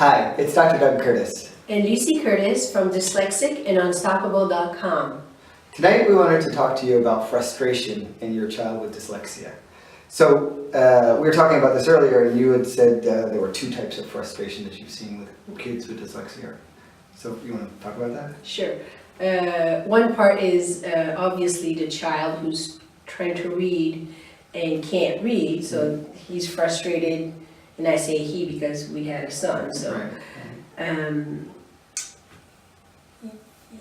Hi, it's Dr. Doug Curtis. And Lucy Curtis from Dyslexic and Unstoppable.com. Tonight we wanted to talk to you about frustration in your child with dyslexia. So we were talking about this earlier, and you had said there were two types of frustration that you've seen with kids with dyslexia. So you want to talk about that? Sure. One part is obviously the child who's trying to read and can't read, so he's frustrated, and I say he because we had a son, so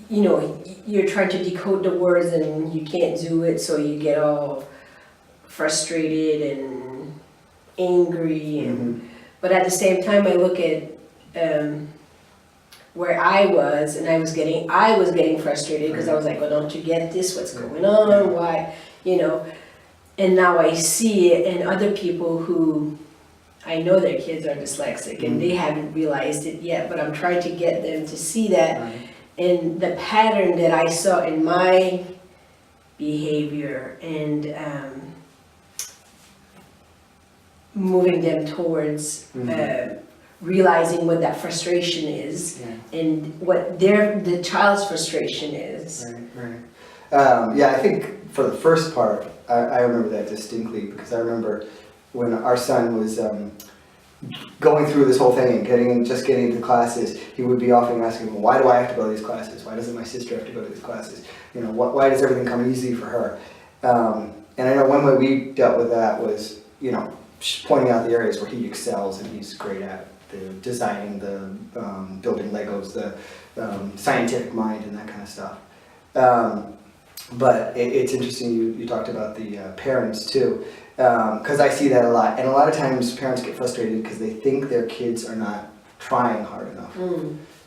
you know, you're trying to decode the words and you can't do it, so you get all frustrated and angry, and but at the same time I look at where I was, and I was getting frustrated because I was like, well, don't you get this? What's going on? Why? You know, and now I see it in other people who I know their kids are dyslexic and they haven't realized it yet, but I'm trying to get them to see that. And the pattern that I saw in my behavior and moving them towards realizing what that frustration is and what the child's frustration is. Yeah, I think for the first part, I remember that distinctly because I remember when our son was going through this whole thing and just getting into classes, he would be often asking, well, why do I have to go to these classes? Why doesn't my sister have to go to these classes? You know, why does everything come easy for her? And I know one way we dealt with that was, you know, pointing out the areas where he excels and he's great at, the designing, the building Legos, the scientific mind and that kind of stuff. But it's interesting you talked about the parents too, because I see that a lot. And a lot of times parents get frustrated because they think their kids are not trying hard enough.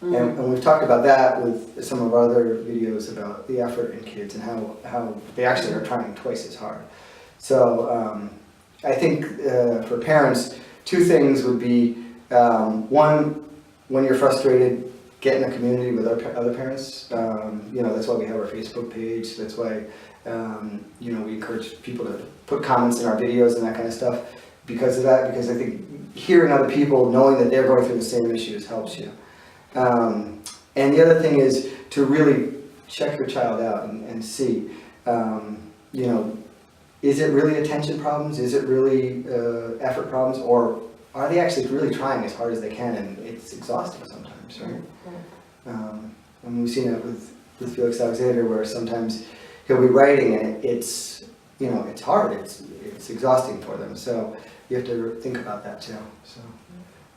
And we've talked about that with some of our other videos about the effort in kids and how they actually are trying twice as hard. So I think for parents, two things would be, one, when you're frustrated, get in a community with other parents. You know, that's why we have our Facebook page. That's why, you know, we encourage people to put comments in our videos and that kind of stuff because of that, because I think hearing other people, knowing that they're going through the same issues helps you. And the other thing is to really check your child out and see, you know, is it really attention problems? Is it really effort problems? Or are they actually really trying as hard as they can? And it's exhausting sometimes, right? And we've seen it with Felix Alexander, where sometimes he'll be writing and it's, you know, it's hard, it's exhausting for them. So you have to think about that too. So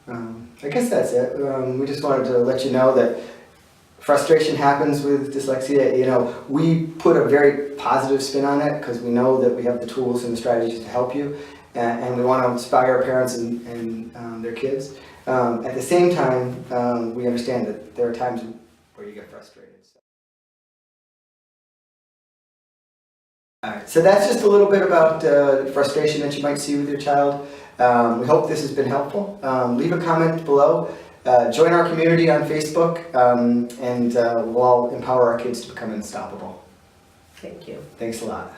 I guess that's it. We just wanted to let you know that frustration happens with dyslexia. You know, we put a very positive spin on it because we know that we have the tools and the strategies to help you, and we want to inspire parents and their kids. At the same time, we understand that there are times where you get frustrated. Alright, so that's just a little bit about frustration that you might see with your child. We hope this has been helpful. Leave a comment below. Join our community on Facebook, and we'll all empower our kids to become unstoppable. Thank you. Thanks a lot.